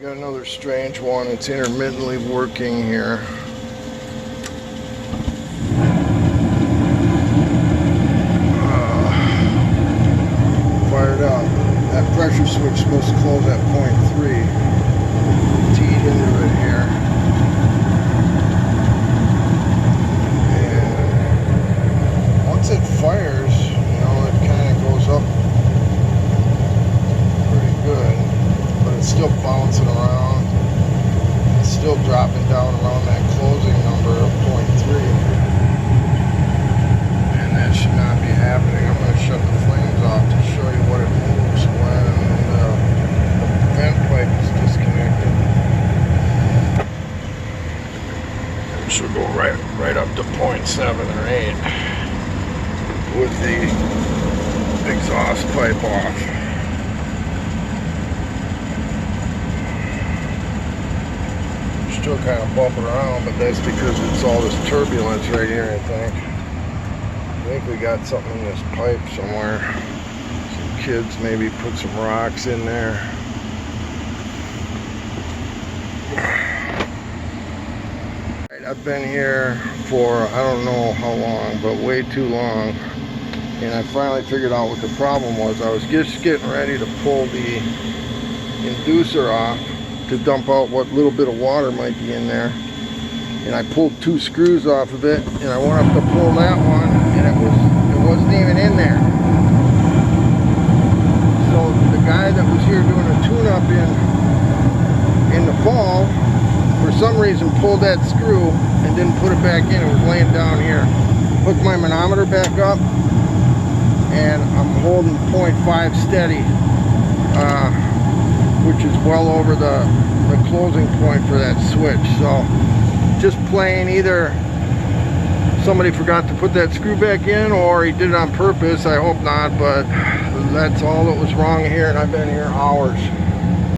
Got another strange one. It's intermittently working here. Fired up. That pressure switch is supposed to close at 0.3. Teed into it here. And once it fires, you know, it kind of goes up pretty good. But it's still bouncing around. It's still dropping down around that closing number of 0.3. And that should not be happening. I'm going to shut the flames off to show you what it moves when the vent pipe is disconnected. It should go right up to 0.7 or 8 with the exhaust pipe off. Still kind of bumping around, but that's because it's all this turbulence right here, I think. I think we got something in this pipe somewhere. Some kids maybe put some rocks in there. I've been here for I don't know how long, but way too long. And I finally figured out what the problem was. I was just getting ready to pull the inducer off to dump out what little bit of water might be in there, and I pulled 2 screws off of it, and I went up to pull that one, and it wasn't even in there. So the guy that was here doing a tune-up in the fall, for some reason pulled that screw and didn't put it back in. It was laying down here. Hooked my manometer back up, and I'm holding 0.5 steady, which is well over the closing point for that switch. So just plain, either somebody forgot to put that screw back in or he did it on purpose. I hope not, but that's all that was wrong here, and I've been here hours.